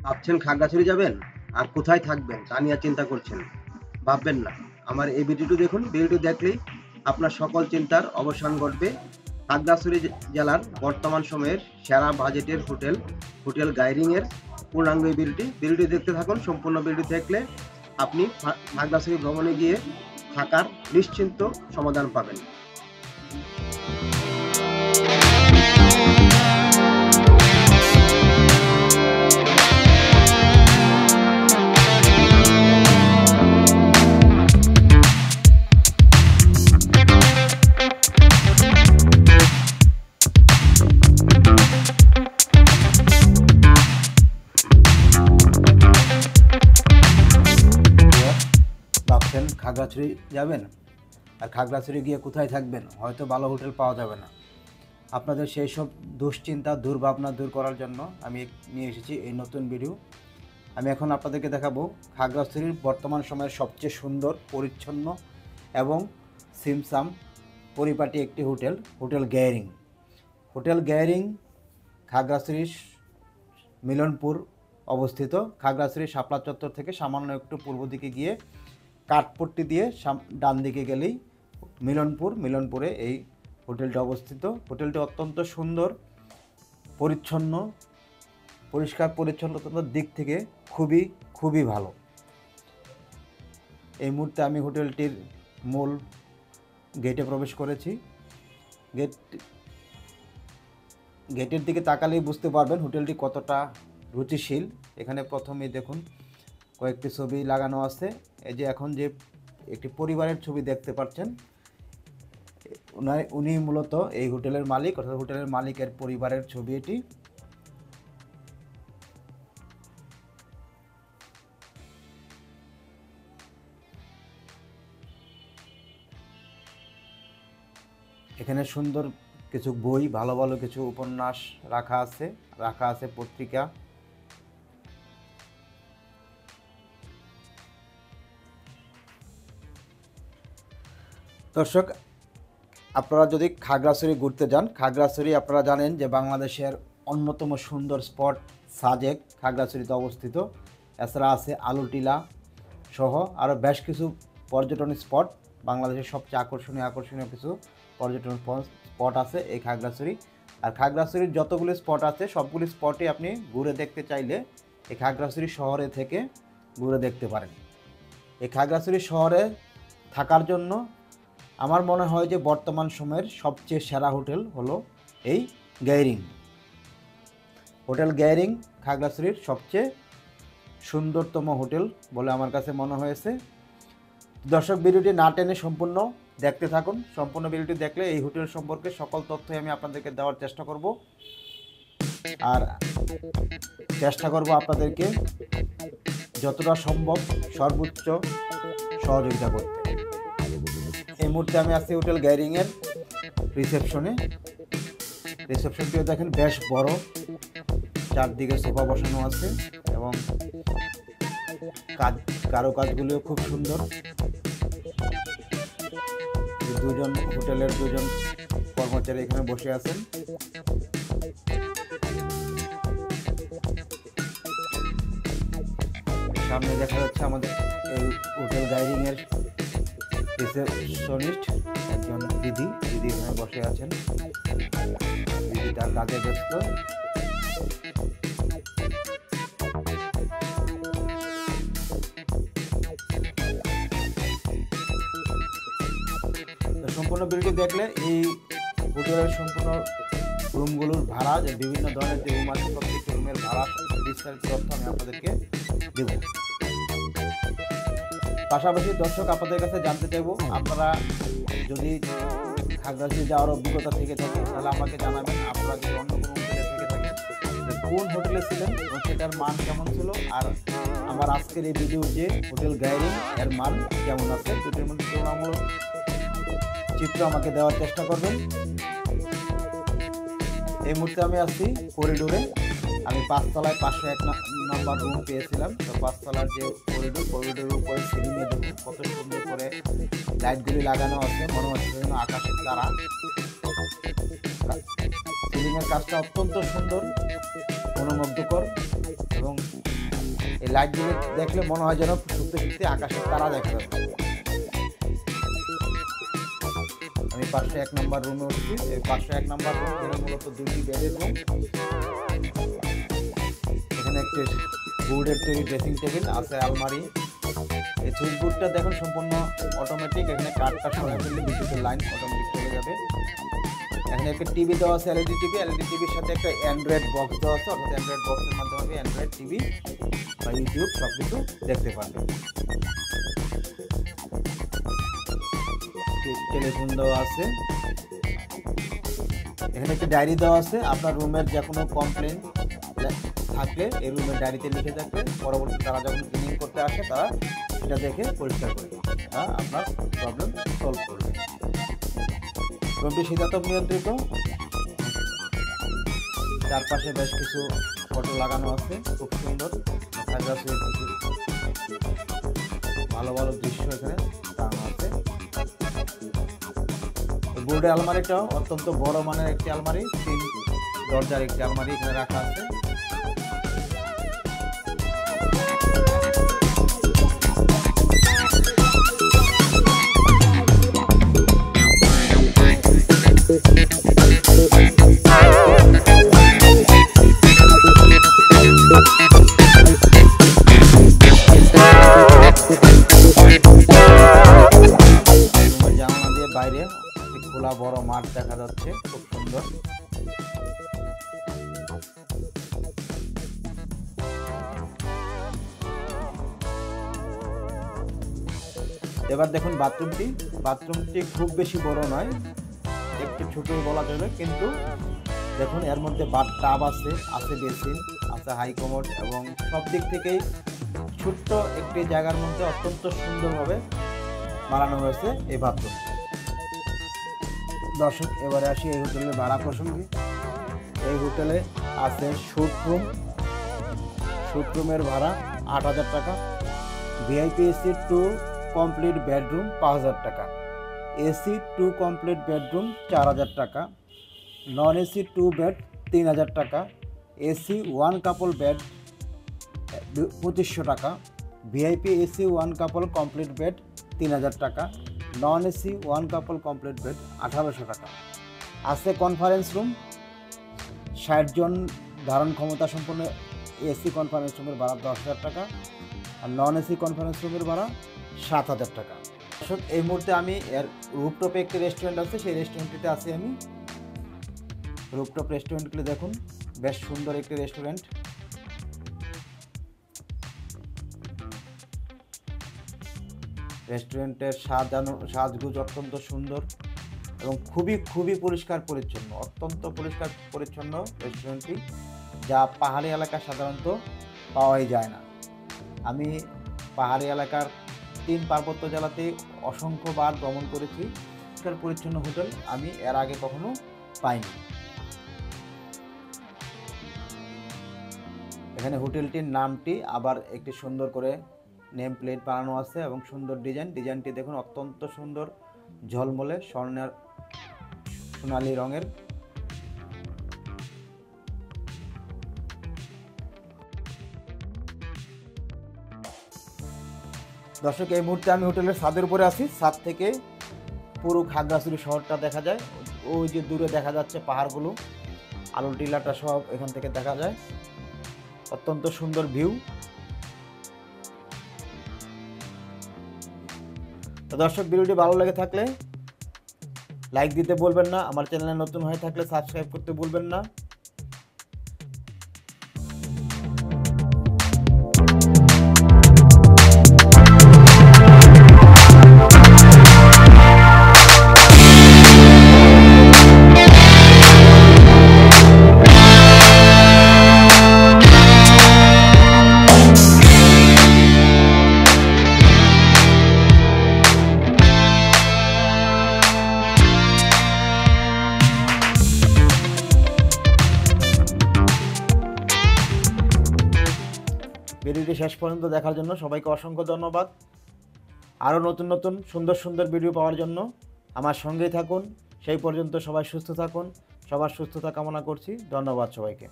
ভাবছেন খাগড়াছড়ি যাবেন আর কোথায় থাকবেন তা নিয়ে চিন্তা করছেন? ভাববেন না। আমার এই ভিডিওটি দেখুন। ভিডিওটি দেখলেই আপনার সকল চিন্তার অবসান ঘটবে। খাগড়াছড়ি জেলার বর্তমান সময়ের সেরা বাজেটের হোটেল গাইরিং এর পূর্ণাঙ্গ এই ভিডিওটি দেখতে থাকুন। সম্পূর্ণ ভিডিও দেখলে আপনি খাগড়াছড়ি ভ্রমণে গিয়ে থাকার নিশ্চিন্ত সমাধান পাবেন। ভাবছেন খাগড়াছড়ি যাবেন আর খাগড়াছড়ি গিয়ে কোথায় থাকবেন, হয়তো ভালো হোটেল পাওয়া যাবে না। আপনাদের সেই সব দুশ্চিন্তা দুর্ভাবনা দূর করার জন্য আমি নিয়ে এসেছি এই নতুন ভিডিও। আমি এখন আপনাদেরকে দেখাবো খাগড়াছড়ির বর্তমান সময়ের সবচেয়ে সুন্দর, পরিচ্ছন্ন এবং সিমসাম পরিপাটি একটি হোটেল গাইরিং। হোটেল গাইরিং খাগড়াছড়ির মিলনপুর অবস্থিত। খাগড়াছড়ি শাপলা চত্বর থেকে সামান্য একটু পূর্ব দিকে গিয়ে কাঠপট্টি দিয়ে ডান দিকে গেলেই মিলনপুরে এই হোটেলটি অবস্থিত। হোটেলটি অত্যন্ত সুন্দর, পরিচ্ছন্ন, পরিষ্কার পরিচ্ছন্নতার দিক থেকে খুবই ভালো। এই মুহূর্তে আমি হোটেলটির মূল গেটে প্রবেশ করেছি। গেটের দিকে তাকালেই বুঝতে পারবেন হোটেলটি কতটা রুচিশীল। এখানে প্রথমেই দেখুন কয়েকটি ছবি লাগানো আছে। এই যে এখন যে একটি পরিবারের ছবি দেখতে পাচ্ছেন, উনি মূলত এই হোটেলের মালিক, অর্থাৎ হোটেলের মালিকের পরিবারের ছবি এটি। এখানে সুন্দর কিছু বই, ভালো ভালো কিছু উপন্যাস রাখা আছে পত্রিকা। দর্শক, আপনারা যদি খাগড়াছড়ি ঘুরতে যান, খাগড়াছড়ি আপনারা জানেন যে বাংলাদেশের অন্যতম সুন্দর স্পট সাজেক খাগড়াছড়িতে অবস্থিত। এছাড়া আছে আলুটিলা সহ আরও বেশ কিছু পর্যটন স্পট। বাংলাদেশের সবচেয়ে আকর্ষণীয় কিছু পর্যটন স্পট আছে এই খাগড়াছড়ি। আর খাগড়াছড়ির যতগুলি স্পট আছে সবগুলি স্পটই আপনি ঘুরে দেখতে চাইলে এই খাগড়াছড়ি শহরে থেকে ঘুরে দেখতে পারেন। এই খাগড়াছড়ি শহরে থাকার জন্য আমার মনে হয় যে বর্তমান সময়ের সবচেয়ে সেরা হোটেল হলো এই গাইরিং। হোটেল গাইরিং খাগড়াছড়ির সবচেয়ে সুন্দরতম হোটেল বলে আমার কাছে মনে হয়েছে। দর্শক, ভিডিওটি না টেনে সম্পূর্ণ দেখতে থাকুন। সম্পূর্ণ ভিডিওটি দেখলে এই হোটেল সম্পর্কে সকল তথ্যই আমি আপনাদেরকে দেওয়ার চেষ্টা করব, আর চেষ্টা করব আপনাদেরকে যতটা সম্ভব সর্বোচ্চ সহযোগিতা করতে। এই মুহূর্তে আমি আছি হোটেল গাইরিংয়ের রিসেপশনটিও দেখেন বেশ বড়, চারদিকে সোফা বসানো আছে এবং কারুকাজগুলিও খুব সুন্দর। হোটেলের দুজন কর্মচারী এখানে বসে আছেন। সামনে দেখা যাচ্ছে আমাদের এই হোটেল গাইরিং এর রিসেপশনিস্ট, একজন দিদি এখানে বসে আছেন। দিদি তার কাজে ব্যস্ত। সম্পূর্ণ ভিডিওটি দেখলে এই হোটেলের সম্পূর্ণ রুমগুলোর ভাড়া, যে বিভিন্ন ধরনের যে রুম আছে প্রত্যেকটি রুমের ভাড়া বিস্তারিত তথ্য আমি আপনাদেরকে দেব। পাশাপাশি দর্শক, আপনাদের কাছে জানতে চাইব, আপনারা যদি খাগড়াছড়ি যাওয়ার অভিজ্ঞতা থেকে থাকে তাহলে আমাকে জানাবেন। আপনারা যদি অন্য কোনো হোটেলে থেকে থাকেন, কোন হোটেলে ছিলেন এবং সেটার মান কেমন ছিল, আর আমার আজকের এই ভিডিও যে হোটেল গাইরিং এর মান কেমন আছে, দুটির মধ্যে তুলনামূলক চিত্র আমাকে দেওয়ার চেষ্টা করবেন। এই মুহূর্তে আমি আছি করিডোরে। আমি 5 তলায় 501 নম্বর রুম পেয়েছিলাম। তো 5 তলার যে করিডোরের উপরে সিলিংয়ে দেখুন কত সুন্দর করে লাইটগুলি লাগানো আছে, মনে হচ্ছে আকাশের তারা। সিলিংয়ের কাজটা অত্যন্ত সুন্দর, মনোমুগ্ধকর এবং লাইট দিলে দেখলে মনে হয় যেন সত্যি সত্যি আকাশের তারা দেখা যাচ্ছে। আমি 501 নম্বর রুমে উঠছি। এই 501 নম্বর রুম এখানে মূলত 2টি বেডের রুম। এখানে একটি বোর্ডের তৈরি ড্রেসিং টেবিল আছে, আলমারি। এই সুইচ বোর্ডটা দেখুন সম্পূর্ণ অটোমেটিক। এখানে কাঠটা সরিয়ে ফেললে বিদ্যুতের লাইন অটোমেটিক চলে যাবে। এখানে একটা টিভি দেওয়া আছে, এলইডি টিভি। এলইডি টিভির সাথে একটা অ্যান্ড্রয়েড বক্স দেওয়া আছে, অর্থাৎ অ্যান্ড্রয়েড বক্সের মাধ্যমে অ্যান্ড্রয়েড টিভি বা ইউটিউব সব কিছু দেখতে পারবেন। টেলিফোন দেওয়া আছে। এখানে একটা ডায়েরি দেওয়া আছে। আপনার রুমের যে কোনো কমপ্লেন থাকলে এই রুমের ডায়েরিতে লিখে থাকবে, পরবর্তী তারা যখন ক্লিনিং করতে আসে তারা এটা দেখে পরিষ্কার করে আপনার প্রবলেম সলভ করবে। রুমটি শীতাতপ নিয়ন্ত্রিত। চারপাশে বেশ কিছু ফটো লাগানো আছে, খুব সুন্দর। খাগড়াছড়ির কিছু ভালো ভালো দৃশ্য এখানে লাগানো আছে। বোর্ডের আলমারিটাও অত্যন্ত বড় মানের একটি আলমারি, 3 দরজার একটি আলমারি এখানে রাখা আছে। জানালা দিয়ে বাইরে খোলা বড় মাঠ দেখা যাচ্ছে, খুব সুন্দর। এবার দেখুন বাথরুমটি খুব বেশি বড় নয়, একটু ছোটই বলা যাবে, কিন্তু দেখুন এর মধ্যে বাথটাব আছে বেসিন আছে, হাই কমোড, এবং সব দিক থেকেই ছোট্ট একটি জায়গার মধ্যে অত্যন্ত সুন্দরভাবে বানানো হয়েছে এই বাথরুম। দর্শক, এবারে আসি এই হোটেলের ভাড়া প্রসঙ্গে। এই হোটেলে আছে স্যুট রুমের ভাড়া 8,000 টাকা, ভিআইপি এসি 2 কমপ্লিট বেডরুম 5,000 টাকা, এসি 2 কমপ্লিট বেডরুম 4,000 টাকা, নন এসি 2 বেড 3,000 টাকা, এসি 1 কাপল বেড 2,500 টাকা, ভিআইপি এসি 1 কাপল কমপ্লিট বেড 3,000 টাকা, নন এসি 1 কাপল কমপ্লিট বেড 1,800 টাকা। আছে কনফারেন্স রুম 60 জন ধারণ ক্ষমতা সম্পন্ন এসি কনফারেন্স রুমের ভাড়া 10,000 টাকা, আর নন এসি কনফারেন্স রুমের ভাড়া 7,000 টাকা। এই মুহূর্তে আমি এর রুফটপে একটি রেস্টুরেন্ট আছে, সেই রেস্টুরেন্টটিতে আছি আমি। রুফটপ রেস্টুরেন্টগুলো দেখুন, বেশ সুন্দর একটি রেস্টুরেন্ট। রেস্টুরেন্টের সাজগুজ অত্যন্ত সুন্দর এবং খুবই পরিষ্কার পরিচ্ছন্ন, অত্যন্ত পরিষ্কার পরিচ্ছন্ন রেস্টুরেন্টটি, যা পাহাড়ি এলাকায় সাধারণত পাওয়াই যায় না। আমি পাহাড়ি এলাকার 3 পার্বত্য জেলাতে অসংখ্যবার ভ্রমণ করেছি, পরিষ্কার পরিচ্ছন্ন হোটেল আমি এর আগে কখনো পাইনি। এখানে হোটেলটির নামটি আবার একটি সুন্দর করে নেম প্লেট বানানো আছে এবং সুন্দর ডিজাইনটি দেখুন, অত্যন্ত সুন্দর, ঝলমলে সোনালী রঙের। দর্শক, এই মুহূর্তে আমি হোটেলের ছাদের উপরে আছি। ছাদ থেকে পুরো খাগড়াছড়ি শহরটা দেখা যায়। ওই যে দূরে দেখা যাচ্ছে পাহাড়গুলো, আলুর টিলাটা সব এখান থেকে দেখা যায়। অত্যন্ত সুন্দর ভিউ। তো দর্শক, ভিডিওটি ভালো লেগে থাকলে লাইক দিতে বলবেন না, আমার চ্যানেলে নতুন হয়ে থাকলে সাবস্ক্রাইব করতে ভুলবেন না। ভিডিওটি শেষ পর্যন্ত দেখার জন্য সবাইকে অসংখ্য ধন্যবাদ। আরও নতুন সুন্দর ভিডিও পাওয়ার জন্য আমার সঙ্গেই থাকুন। সেই পর্যন্ত সবাই সুস্থ থাকুন। সবার সুস্থতা কামনা করছি। ধন্যবাদ সবাইকে।